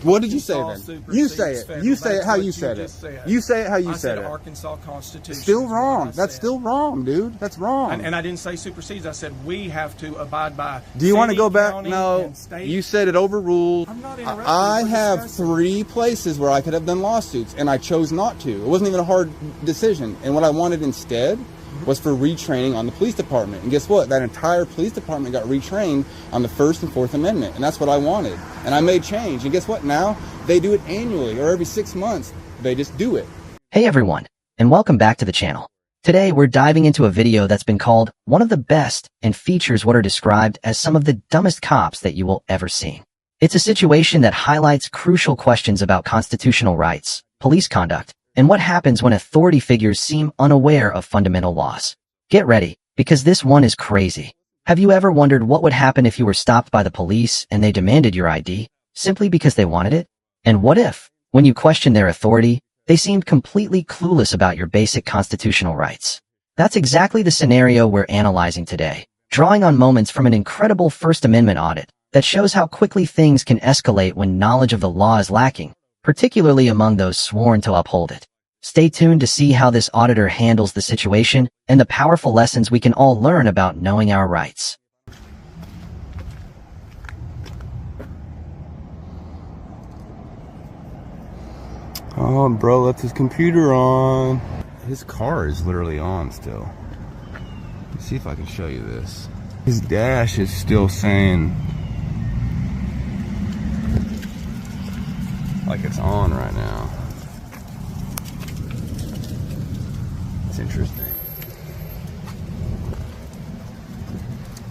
What did you say then? You say it. You say it how you said it. You say it how you said it. Arkansas Constitution. Still wrong. That's still wrong, dude. That's wrong. And I didn't say supersedes. I said we have to abide by. Do you want to go back? No. You said it overruled. I'm not interrupting. I have 3 places where I could have done lawsuits, and I chose not to. It wasn't even a hard decision. And what I wanted instead was for retraining on the police department. And guess what? That entire police department got retrained on the First and Fourth Amendment. And that's what I wanted. And I made change. And guess what? Now they do it annually, or every 6 months. They just do it. Hey everyone, and welcome back to the channel. Today we're diving into a video that's been called one of the best and features what are described as some of the dumbest cops that you will ever see. It's a situation that highlights crucial questions about constitutional rights, police conduct, and what happens when authority figures seem unaware of fundamental laws. Get ready, because this one is crazy. Have you ever wondered what would happen if you were stopped by the police and they demanded your ID, simply because they wanted it? And what if, when you questioned their authority, they seemed completely clueless about your basic constitutional rights? That's exactly the scenario we're analyzing today, drawing on moments from an incredible First Amendment audit that shows how quickly things can escalate when knowledge of the law is lacking, particularly among those sworn to uphold it. Stay tuned to see how this auditor handles the situation and the powerful lessons we can all learn about knowing our rights. Oh, bro left his computer on. His car is literally on still. Let's see if I can show you this. His dash is still saying like it's on right now. It's interesting.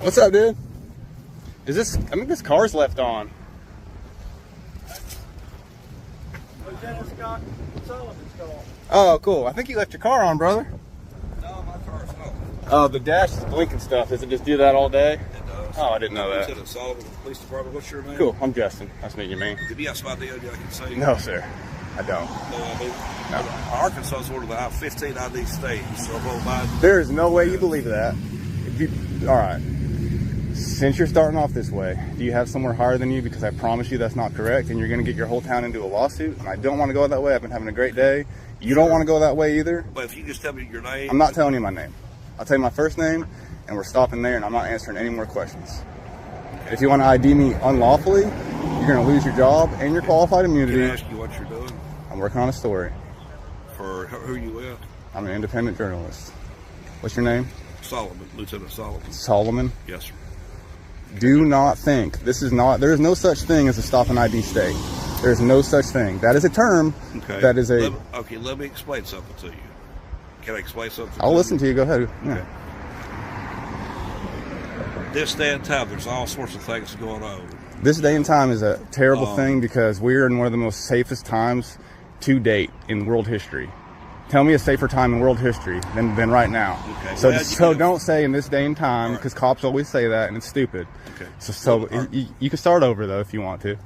What's up, dude? Is this, I think this car's left on. Lieutenant Scott Sullivan's call. Oh, cool. I think you left your car on, brother. No, my car's off. Oh, the dash is blinking stuff. Does it just do that all day? It does. Oh, I didn't know that. Lieutenant Sullivan, Police Department. What's your name? Cool. I'm Justin. Nice to meet you, man. Did you have somebody I can say? No, sir. I don't. No. Arkansas is one of the 15 ID states. So there is no way you believe that. All right. Since you're starting off this way, do you have somewhere higher than you? Because I promise you that's not correct, and you're going to get your whole town into a lawsuit. And I don't want to go that way. I've been having a great day. You don't want to go that way either. But if you just tell me your name. I'm not telling you my name. I'll tell you my first name, and we're stopping there, and I'm not answering any more questions. Okay. If you want to ID me unlawfully, you're going to lose your job and your qualified immunity. Can I ask you what you're doing? I'm working on a story. For who are you with? I'm an independent journalist. What's your name? Solomon, Lieutenant Solomon. Solomon? Yes, sir. Do not think, there is no such thing as a stop and ID state. There is no such thing. That is a term. Okay. That is a... Let me explain something to you. Can I explain something I'll listen to you. Go ahead. Okay. This day and time, there's all sorts of things going on. This day and time is a terrible thing because we're in one of the most safest times to date in world history. Tell me a safer time in world history than right now. Okay. So, so don't say in this day and time, because cops always say that, and it's stupid. Okay. So you can start over though if you want to.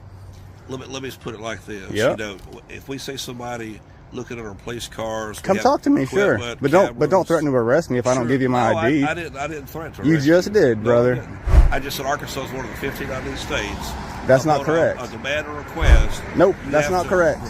Let me just put it like this. Yep. You know, if we see somebody looking at our police cars, come talk to me, sure. But don't threaten to arrest me if I don't give you my ID. I didn't threaten to arrest you. Just did, brother. I just said Arkansas is one of the 15 ID states. That's not correct. A demand or request. Nope, that's not correct.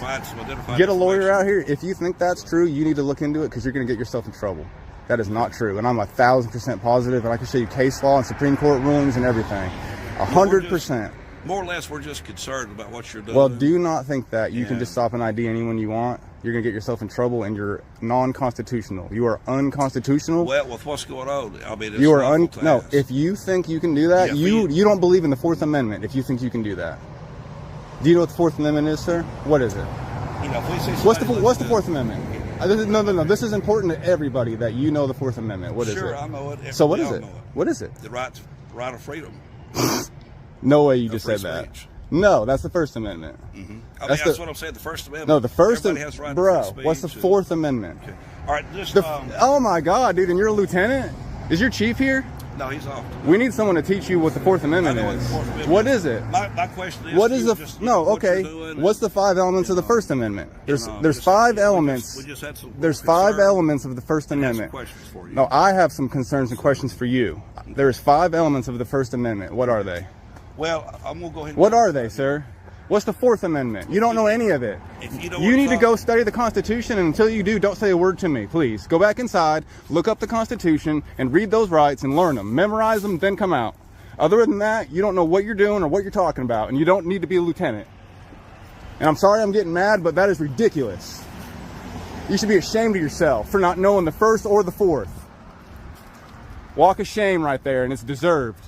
Get a lawyer out here. If you think that's true, you need to look into it because you're going to get yourself in trouble. That is not true, and I'm 1,000% positive, and I can show you case law and Supreme Court rulings and everything. 100%. More or less, we're just concerned about what you're doing. Well, do not think that you can just stop and ID anyone you want. You're going to get yourself in trouble, and you're non-constitutional. You are unconstitutional. Well, with what's going on, I mean, it's you are no. If you think you can do that, you don't believe in the Fourth Amendment. If you think you can do that, do you know what the Fourth Amendment is, sir? What is it? You know, if we say what's the Fourth Amendment? No. This is important to everybody that you know the Fourth Amendment. What is it? Sure, I know it. So what is it? What is it? The right of freedom. No way you just said that. No, that's the First Amendment. Mm-hmm. That's what I'm saying. The First Amendment. No, the First Amendment. Right, bro. What's the Fourth Amendment? Okay. All right. Oh my God, dude! And you're a lieutenant? Is your chief here? No, he's off. We need someone to teach you what the Fourth Amendment is. What is it? My question is. What is the What's the 5 elements of the First Amendment? There's 5 elements. There's 5 elements of the First Amendment. No, I have some concerns and questions for you. There's 5 elements of the First Amendment. What are they? Well, I'm gonna go ahead. What are they, sir? What's the Fourth Amendment? You don't know any of it. If you don't You need to talk- go study the Constitution, and until you do, don't say a word to me, please. Go back inside, look up the Constitution, and read those rights and learn them. Memorize them, then come out. Other than that, you don't know what you're doing or what you're talking about, and you don't need to be a lieutenant. And I'm sorry I'm getting mad, but that is ridiculous. You should be ashamed of yourself for not knowing the First or the Fourth. Walk of shame right there, and it's deserved.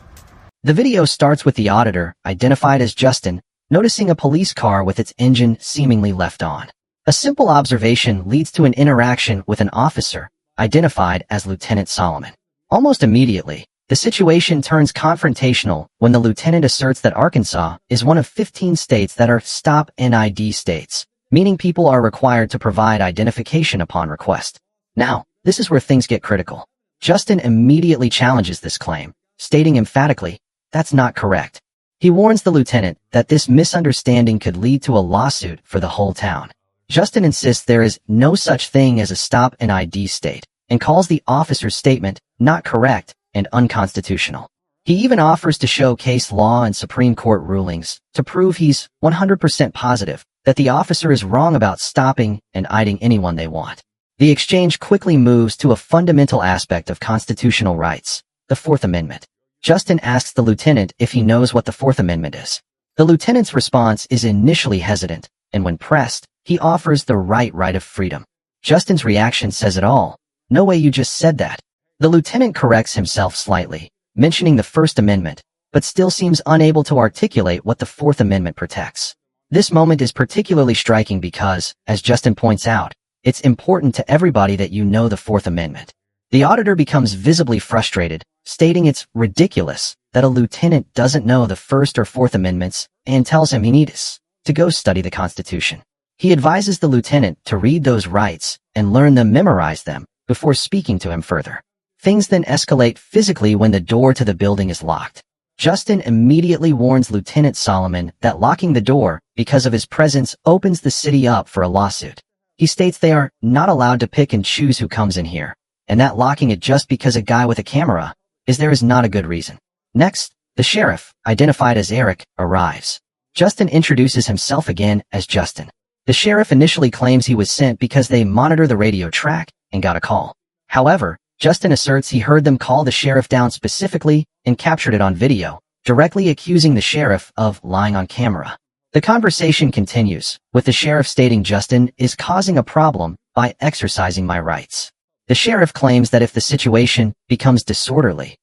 The video starts with the auditor, identified as Justin, noticing a police car with its engine seemingly left on. A simple observation leads to an interaction with an officer, identified as Lieutenant Solomon. Almost immediately, the situation turns confrontational when the lieutenant asserts that Arkansas is one of 15 states that are stop and ID states, meaning people are required to provide identification upon request. Now, this is where things get critical. Justin immediately challenges this claim, stating emphatically, that's not correct. He warns the lieutenant that this misunderstanding could lead to a lawsuit for the whole town. Justin insists there is no such thing as a stop and ID state, and calls the officer's statement not correct and unconstitutional. He even offers to show case law and Supreme Court rulings to prove he's 100% positive that the officer is wrong about stopping and IDing anyone they want. The exchange quickly moves to a fundamental aspect of constitutional rights, the Fourth Amendment. Justin asks the lieutenant if he knows what the Fourth Amendment is. The lieutenant's response is initially hesitant, and when pressed, he offers the right of freedom. Justin's reaction says it all. No way you just said that. The lieutenant corrects himself slightly, mentioning the First Amendment, but still seems unable to articulate what the Fourth Amendment protects. This moment is particularly striking because, as Justin points out, it's important to everybody that you know the Fourth Amendment. The auditor becomes visibly frustrated, stating it's ridiculous that a lieutenant doesn't know the First or Fourth Amendments and tells him he needs to go study the Constitution. He advises the lieutenant to read those rights and learn them, memorize them, before speaking to him further. Things then escalate physically when the door to the building is locked. Justin immediately warns Lieutenant Solomon that locking the door because of his presence opens the city up for a lawsuit. He states they are not allowed to pick and choose who comes in here, and that locking it just because a guy with a camera is there is not a good reason. Next, the sheriff, identified as Eric, arrives. Justin introduces himself again as Justin. The sheriff initially claims he was sent because they monitor the radio track and got a call. However, Justin asserts he heard them call the sheriff down specifically and captured it on video, directly accusing the sheriff of lying on camera. The conversation continues, with the sheriff stating Justin is causing a problem by exercising my rights. The sheriff claims that if the situation becomes disorderly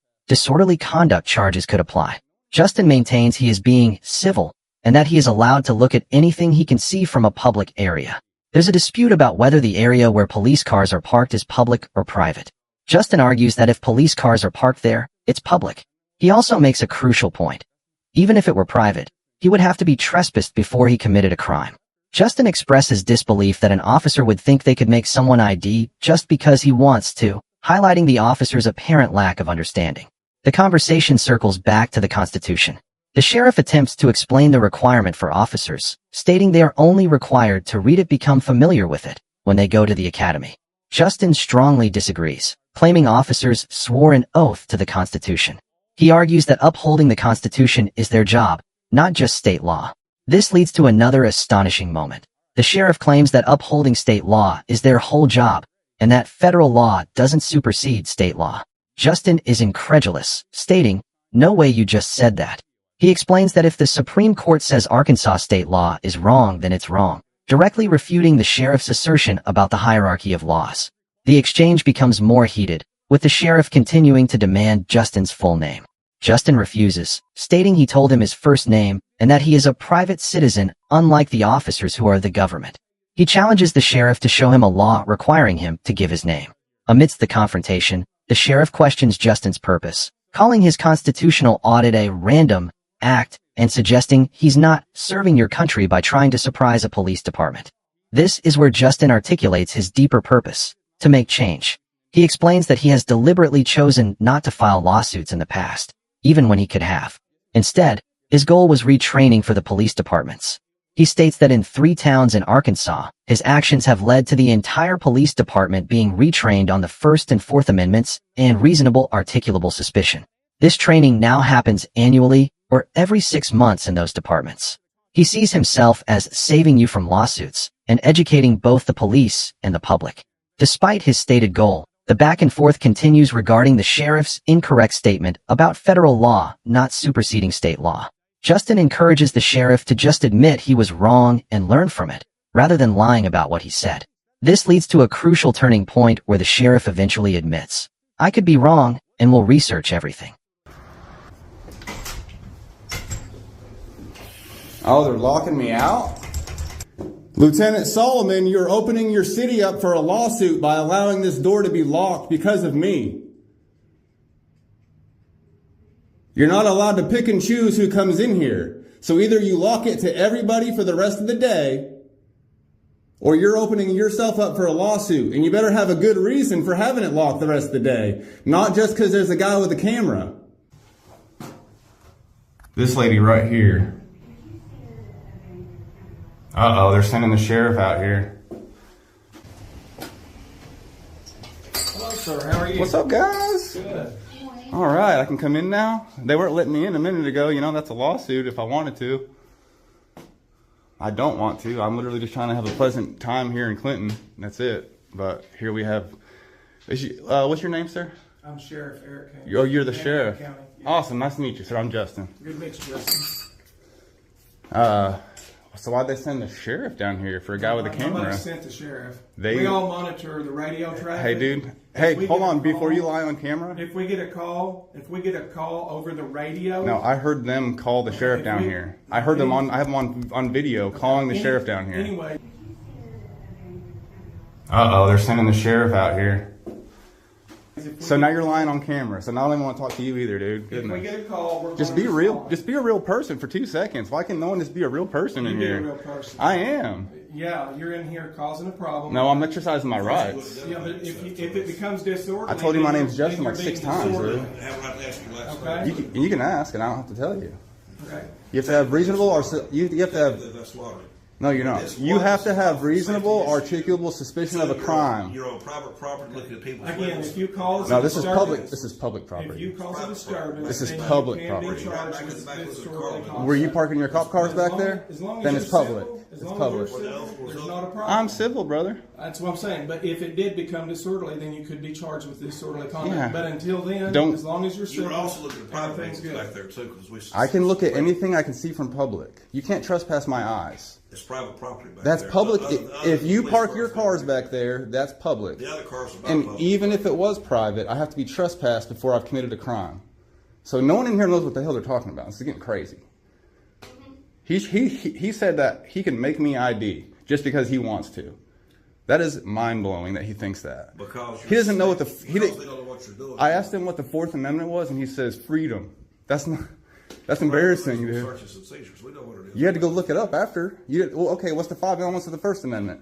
conduct charges could apply. Justin maintains he is being civil and that he is allowed to look at anything he can see from a public area. There's a dispute about whether the area where police cars are parked is public or private. Justin argues that if police cars are parked there, it's public. He also makes a crucial point. Even if it were private, he would have to be trespassed before he committed a crime. Justin expresses disbelief that an officer would think they could make someone ID just because he wants to, highlighting the officer's apparent lack of understanding. The conversation circles back to the Constitution. The sheriff attempts to explain the requirement for officers, stating they are only required to read it, become familiar with it, when they go to the academy. Justin strongly disagrees, claiming officers swore an oath to the Constitution. He argues that upholding the Constitution is their job, not just state law. This leads to another astonishing moment. The sheriff claims that upholding state law is their whole job, and that federal law doesn't supersede state law. Justin is incredulous, stating, "No way you just said that." He explains that if the Supreme Court says Arkansas state law is wrong, then it's wrong, directly refuting the sheriff's assertion about the hierarchy of laws. The exchange becomes more heated, with the sheriff continuing to demand Justin's full name. Justin refuses, stating he told him his first name and that he is a private citizen, unlike the officers who are the government. He challenges the sheriff to show him a law requiring him to give his name. Amidst the confrontation, the sheriff questions Justin's purpose, calling his constitutional audit a random act and suggesting he's not serving your country by trying to surprise a police department. This is where Justin articulates his deeper purpose, to make change. He explains that he has deliberately chosen not to file lawsuits in the past, even when he could have. Instead, his goal was retraining for the police departments. He states that in 3 towns in Arkansas, his actions have led to the entire police department being retrained on the First and Fourth Amendments and reasonable articulable suspicion. This training now happens annually or every 6 months in those departments. He sees himself as saving you from lawsuits and educating both the police and the public. Despite his stated goal, the back and forth continues regarding the sheriff's incorrect statement about federal law not superseding state law. Justin encourages the sheriff to just admit he was wrong and learn from it, rather than lying about what he said. This leads to a crucial turning point where the sheriff eventually admits, "I could be wrong and will research everything." Oh, they're locking me out? Lieutenant Solomon, you're opening your city up for a lawsuit by allowing this door to be locked because of me. You're not allowed to pick and choose who comes in here. So either you lock it to everybody for the rest of the day, or you're opening yourself up for a lawsuit. And you better have a good reason for having it locked the rest of the day. Not just because there's a guy with a camera. This lady right here. Uh-oh, they're sending the sheriff out here. Hello, sir. How are you? What's up, guys? Good. All right, I can come in now. They weren't letting me in a minute ago. You know, that's a lawsuit if I wanted to. I don't want to. I'm literally just trying to have a pleasant time here in Clinton. That's it. But here we have... what's your name, sir? I'm Sheriff Eric. Oh, you're the sheriff. County. Yeah. Awesome. Nice to meet you, sir. I'm Justin. Good to meet you, Justin. So why'd they send the sheriff down here for a guy with a camera? Nobody sent the sheriff. They- We all monitor the radio traffic. Hey, dude. If Hey, we hold get a on. Before call- you lie on camera. If we get a call over the radio. No, I heard them call the sheriff If down we- here. I heard them on. I have them on video calling the sheriff down here. Anyway. Uh-oh, they're sending the sheriff out here. So now you're lying on camera. So now I don't even want to talk to you either, dude. If we Goodness. get a call, we're Just going be to real. respond. Just be a real person for 2 seconds. Why can no one just be a real person in You be here? a real person. I am. Yeah, you're in here causing a problem. No, I'm exercising my rights. Yeah, but if it becomes disorderly, I told you my then name's Justin you're like 6 being times, disorderly. dude. I have a right to ask you last Okay. You can ask, and I don't have to tell you. Okay. You have to have reasonable, or you have to have. That's lottery. No, you're not. You have to have reasonable, articulable suspicion of a crime. You're on private property looking at people's Again, windows. if you cause No, a this is disturbance, public. This is public If property. you cause a disturbance, This is then public you can be property. charged Right back in with the back of the disorderly car. conduct. Were you parking your cop cars As back long- there? as long as Then you're it's public. civil, as It's long public. as you're civil, there's not a problem. I'm civil, brother. That's what I'm saying. But if it did become disorderly, then you could be charged with disorderly conduct. Yeah. But until then, Don't- as long as you're You civil, were also looking at private everything's things good. back there too, because we. I can look at anything I can see from public. You can't trespass my eyes. It's private property back That's there. public. Other- other If than you police park your cars cars there. back there, that's public. The other cars are not And public. even if it was private, I have to be trespassed before I've committed a crime. So no one in here knows what the hell they're talking about. This is getting crazy. He said that he can make me ID just because he wants to. That is mind-blowing that he thinks that. Because He doesn't know what the... because He they didn't, don't know what you're doing. I asked him what the Fourth Amendment was, and he says freedom. That's not... That's embarrassing, dude. Searches and seizures. We know what it is. You had to go look it up after. Well, okay, what's the 5 elements of the First Amendment?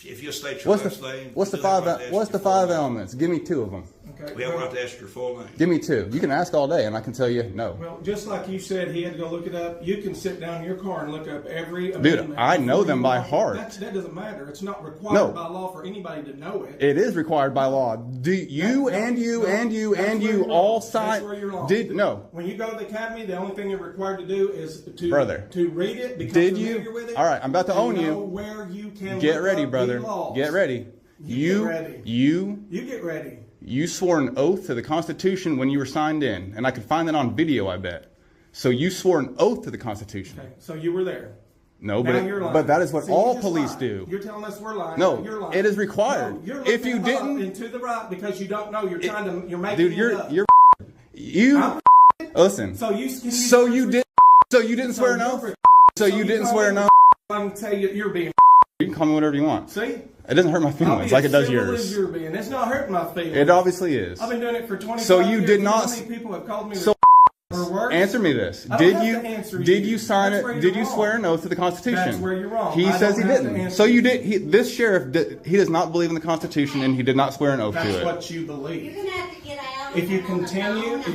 If you state your last name, What's the you have a right to five? ask What's the your full 5 name. elements? Give me 2 of them. Okay. We have a well- right to ask your full name. Give me 2. You can ask all day, and I can tell you no. Well, just like you said, he had to go look it up. You can sit down in your car and look up every Dude, amendment I know before them you by walk in. heart. That doesn't matter. It's not required No. by law for anybody to know it. It is required by law. Do you and you and you That's and where you you're all wrong. sign? That's where you're wrong. Did no, When you go to the academy, the only thing you're required to do is to Brother. to read it. Become Did familiar you? With it, All right, I'm about to and own you. know where you can get look ready, up brother. the laws. Get ready. You get ready. You get ready. You swore an oath to the Constitution when you were signed in, and I could find that on video, I bet. So you swore an oath to the Constitution. Okay, so you were there. No, Now you're lying. but that is what See, you all just police lied. do. You're telling us we're lying. No, you're lying. it is required. No, you're If looking you up didn't- and to the right because you don't know. You're trying to. You're making Dude, it up. you I'm listen. So you didn't swear an oath. So you didn't swear an oath. I can tell you you're being. You can call me whatever you want. See, It doesn't hurt my I'll feelings be like as it does civil yours. as you're being. It's not hurting my feelings. It obviously is. I've been doing it for 25 So you years. did not- How many people have called me So or worse? answer me this. I don't Did have you to answer did you. you sign That's where it? you're Did you wrong. swear an oath to the Constitution? That's where you're wrong. He I says don't he have to didn't. answer So you you. did. This sheriff he does not believe in the Constitution, and he did not swear an oath That's to it. what you believe. You're gonna have to get out. If you continue, and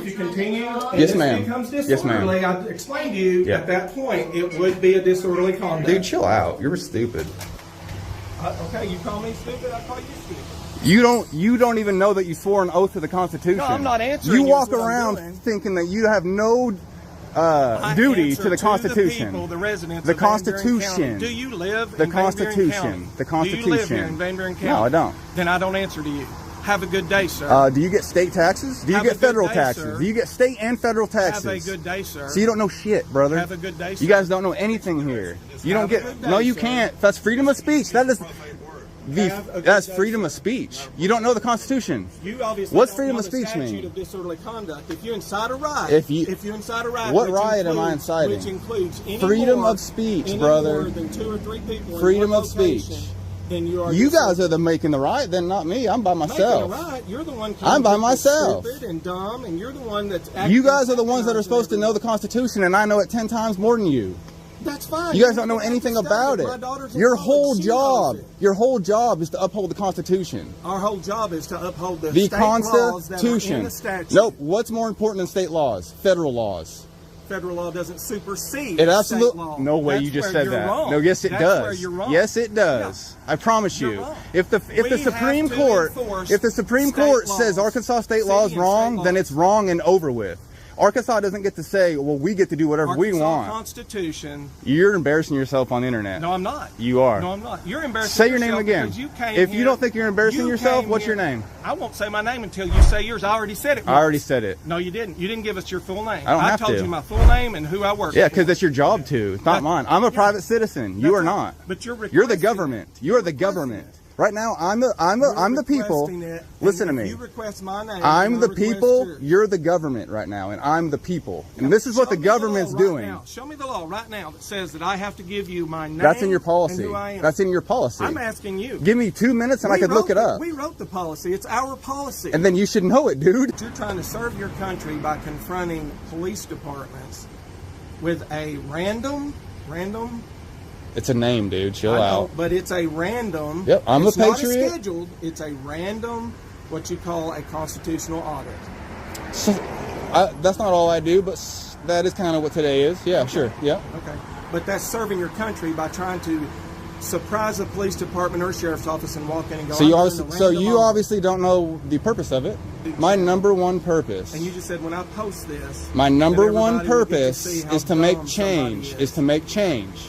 Yes, this ma'am. becomes Yes, disorderly, ma'am. I explained to you Yeah. at that point it would be a disorderly conduct. Dude, chill out. You're stupid. Okay, you call me stupid, I call you stupid. You don't even know that you swore an oath to the Constitution. No, I'm not answering You you, walk is what I'm around doing. thinking that you have no duty to the The Constitution. people, the residents The of Van Buren Constitution. County. Do you live The in Van Buren Constitution. County? The Constitution. Do you live here in Van Buren County? No, I don't. Then I don't answer to you. Have a good day, sir. Do you get state taxes? Do you Have a get good federal day, taxes? sir. Do you get state and federal taxes? Have a good day, sir. So you don't know shit, brother. Have a good day, sir. You guys don't know anything here. You don't Have a get. good day, No, you sir. can't. That's freedom of speech. That is. Have a good That's day, freedom sir. of speech. You don't know the Constitution. You obviously What's don't freedom know of the speech statute mean? of disorderly conduct. If you incite a riot, If you incite a riot, what which riot am I includes- inciting? Which includes any Freedom more, of speech, any brother. more than 2 or 3 people. Freedom in one of speech. location, then you are. You guys are the making the riot, then not me. I'm by myself. Making a riot. You're the one. I'm by that's myself. Stupid and dumb, and you're the one that's. You guys are the ones that are supposed to know the Constitution, and I know it 10 times more than you. That's fine. You guys don't know anything about My it. daughter's in Your college. whole She job, knows it. your whole job is to uphold the Constitution. Our whole job is to uphold the The state laws that are in Constitution. the statute. Nope. What's more important than state laws? Federal laws. Federal law doesn't supersede It state absolutely. law. No way. That's You just where said you're that. wrong. No. Yes, it That's does. where you're wrong. Yes, it does. I promise You're you. wrong. If the We Supreme have to Court enforce if the Supreme state Court laws. says Arkansas state City law is and wrong, state then laws. it's wrong and over with. Arkansas doesn't get to say, well, we get to do whatever we Arkansas want. Constitution. You're embarrassing yourself on the internet. No, I'm not. You are. No, I'm not. You're embarrassing Say your yourself name again. because you came If here- you don't think you're embarrassing yourself, came what's here- your name? I won't say my name until you say yours. I already said it. I already said it. No, you didn't. You didn't give us your full name. I don't have told to. you my full name and who I work Yeah, for. because it's your job to. It's not That- mine. I'm a yeah. private citizen. You That's are right. not. But you're the requesting government. it. You are the You're government. requesting Right now, I'm the people. requesting it, and Listen to if me. You request my name. I'm and the I request people. yours. You're the government right now, and I'm the people. And this is what Show the me law government's right doing. now. Show me the law right now that says that I have to give you my name. That's in your And policy. who I am. That's in your policy. I'm asking you. Give me 2 minutes and I We could look wrote it up. We wrote the policy. It's our policy. And then you should know it, dude. You're trying to serve your country by confronting police departments with a random. It's a name, dude. Chill I know, out. but it's a random. Yep, I'm a it's not patriot. scheduled. It's a random, what you call a constitutional audit. So, that's not all I do, but that is kind of what today is. Yeah, sure. Yeah. Okay, but that's serving your country by trying to surprise a police department or sheriff's office and walk in and go. So you "I'm doing obviously, a so random you audit." obviously don't know the purpose of it. My number one purpose. And you just said when I post this. My that number one everybody will get to purpose see how is to make dumb somebody change. Is to make change.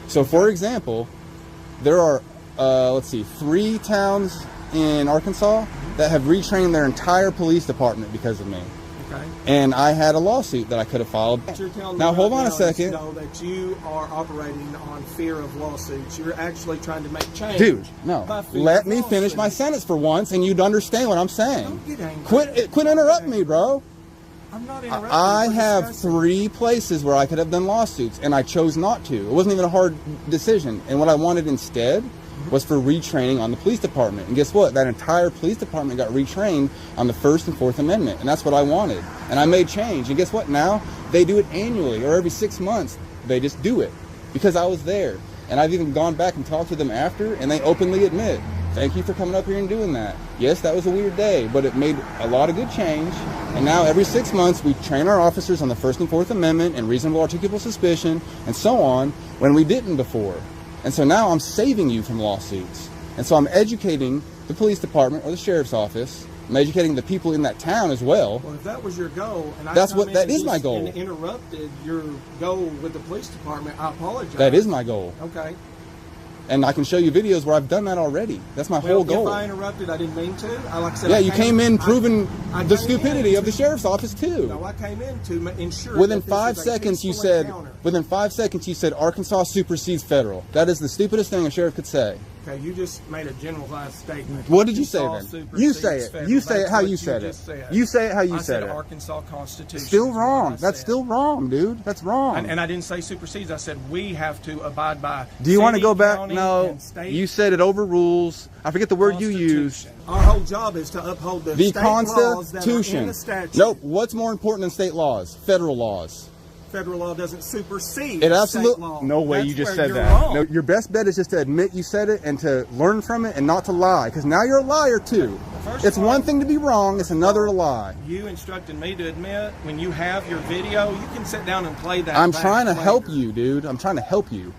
So, for example, there are, let's see, 3 towns in Arkansas that have retrained their entire police department because of me. Okay. And I had a lawsuit that I could have filed. What you're telling me Now, hold right on a now is, second. though, that you are operating on fear of lawsuits. You're actually trying to make change. Dude, no. by fear Let of me finish my lawsuits. sentence for once, and you'd understand what I'm saying. Don't get angry. Quit interrupting me, bro. I'm not interrupting. I We're have discussing. 3 places where I could have done lawsuits, and I chose not to. It wasn't even a hard decision. And what I wanted instead was for retraining on the police department. And guess what? That entire police department got retrained on the First and Fourth Amendment, and that's what I wanted. And I made change. And guess what? Now they do it annually, or every 6 months. They just do it because I was there. And I've even gone back and talked to them after, and they openly admit, thank you for coming up here and doing that. Yes, that was a weird day, but it made a lot of good change. And now every 6 months, we train our officers on the First and Fourth Amendment and reasonable articulable suspicion and so on, when we didn't before. And so now I'm saving you from lawsuits. And so I'm educating the police department or the sheriff's office. I'm educating the people in that town as well. Well, if that was your goal, and That's come what- in that and is my just goal. Interrupted your goal with the police department, I apologize. That is my goal. Okay. And I can show you videos where I've done that already. That's my whole goal. If I interrupted, I didn't mean to. Like I said, Yeah, I you came in I proving the came stupidity in of the to- sheriff's office too. No, I came in to ensure. Within that this 5 is a seconds, you peaceful said. encounter. Within 5 seconds, you said Arkansas supersedes federal. That is the stupidest thing a sheriff could say. Okay, you just made a generalized statement. What did you say Arkansas then? supersedes You say it. federal. You say it That's how what you said it. just said. You say it how you I said it. Arkansas Constitution. Still is what wrong. I That's said. still wrong, dude. That's wrong. And I didn't say supersedes. I said we have to abide by. Do you want to city, go back? county, No. and state You said it overrules. I forget the word you used. Constitution. Our whole job is to uphold the The state laws that are in Constitution. the statute. Nope. What's more important than state laws? Federal laws. Federal law doesn't supersede It state absolutely. law. No way. That's You just where said you're that. wrong. No, your best bet is just to admit you said it and to learn from it and not to lie. Because now you're a liar too. First It's of all- one thing to be wrong. It's another to lie. You instructed me to admit when you have your video, you can sit down and play that. I'm back trying to later. help you, dude. I'm trying to help you.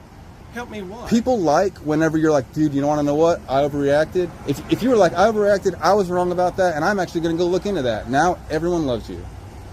Help me what? People like whenever you're like, dude, you don't want to know what? I overreacted. If you were like, I overreacted, I was wrong about that, and I'm actually going to go look into that. Now everyone loves you.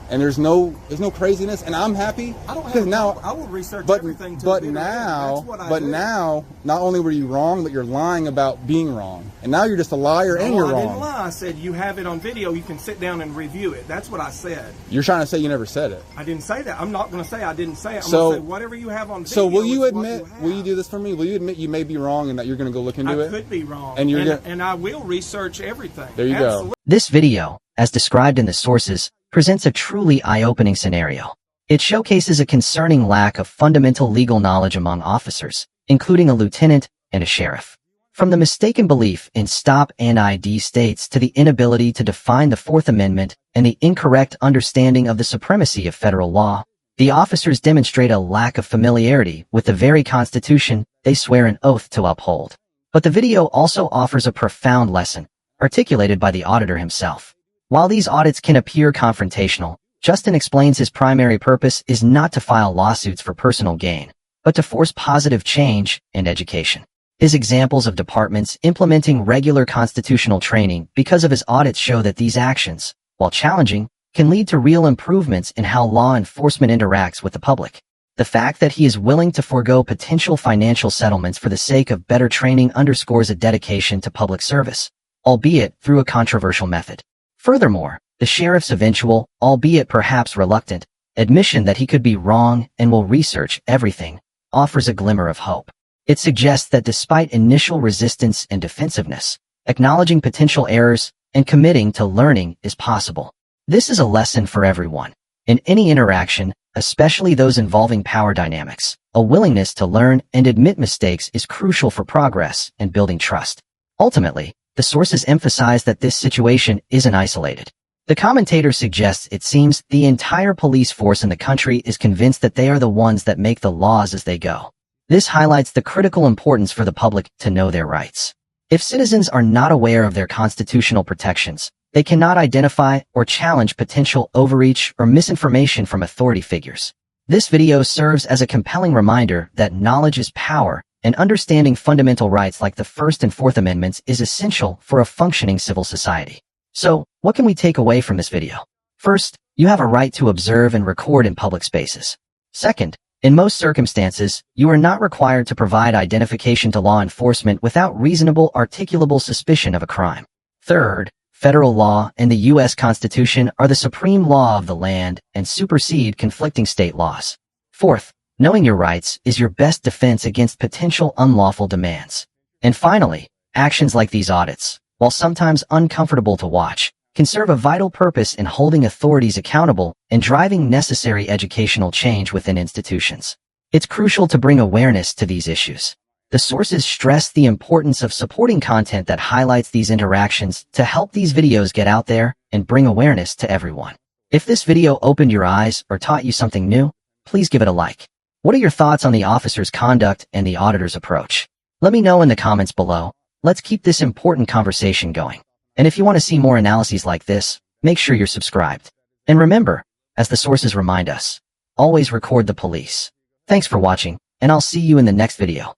and there's no craziness, and I'm happy. I don't have because now I will research but everything to but the bitter end. now That's what I but do. now not only were you wrong, but you're lying about being wrong, and now you're just a liar and you're I didn't wrong. lie. I said you have it on video. You can sit down and review it. That's what I said. You're trying to say you never said it. I didn't say that. I'm not going to say I didn't say it. I'm So- going to say whatever you have on video. So will you is what admit? have. Will you do this for me? Will you admit you may be wrong and that you're going to go look into I it? could be wrong, And you're and I will research everything. There you go. Absolutely. This video, as described in the sources, presents a truly eye-opening scenario. It showcases a concerning lack of fundamental legal knowledge among officers, including a lieutenant and a sheriff. From the mistaken belief in stop and ID states to the inability to define the Fourth Amendment and the incorrect understanding of the supremacy of federal law, the officers demonstrate a lack of familiarity with the very Constitution they swear an oath to uphold. But the video also offers a profound lesson, articulated by the auditor himself. While these audits can appear confrontational, Justin explains his primary purpose is not to file lawsuits for personal gain, but to force positive change and education. His examples of departments implementing regular constitutional training because of his audits show that these actions, while challenging, can lead to real improvements in how law enforcement interacts with the public. The fact that he is willing to forego potential financial settlements for the sake of better training underscores a dedication to public service, albeit through a controversial method. Furthermore, the sheriff's eventual, albeit perhaps reluctant, admission that he could be wrong and will research everything offers a glimmer of hope. It suggests that despite initial resistance and defensiveness, acknowledging potential errors and committing to learning is possible. This is a lesson for everyone. In any interaction, especially those involving power dynamics, a willingness to learn and admit mistakes is crucial for progress and building trust. Ultimately, the sources emphasize that this situation isn't isolated. The commentator suggests it seems the entire police force in the country is convinced that they are the ones that make the laws as they go. This highlights the critical importance for the public to know their rights. If citizens are not aware of their constitutional protections, they cannot identify or challenge potential overreach or misinformation from authority figures. This video serves as a compelling reminder that knowledge is power, and understanding fundamental rights like the First and Fourth Amendments is essential for a functioning civil society. So, what can we take away from this video? First, you have a right to observe and record in public spaces. Second, in most circumstances, you are not required to provide identification to law enforcement without reasonable articulable suspicion of a crime. Third, federal law and the U.S. Constitution are the supreme law of the land and supersede conflicting state laws. Fourth, knowing your rights is your best defense against potential unlawful demands. And finally, actions like these audits, while sometimes uncomfortable to watch, can serve a vital purpose in holding authorities accountable and driving necessary educational change within institutions. It's crucial to bring awareness to these issues. The sources stress the importance of supporting content that highlights these interactions to help these videos get out there and bring awareness to everyone. If this video opened your eyes or taught you something new, please give it a like. What are your thoughts on the officer's conduct and the auditor's approach? Let me know in the comments below. Let's keep this important conversation going. And if you want to see more analyses like this, make sure you're subscribed. And remember, as the sources remind us, always record the police. Thanks for watching, and I'll see you in the next video.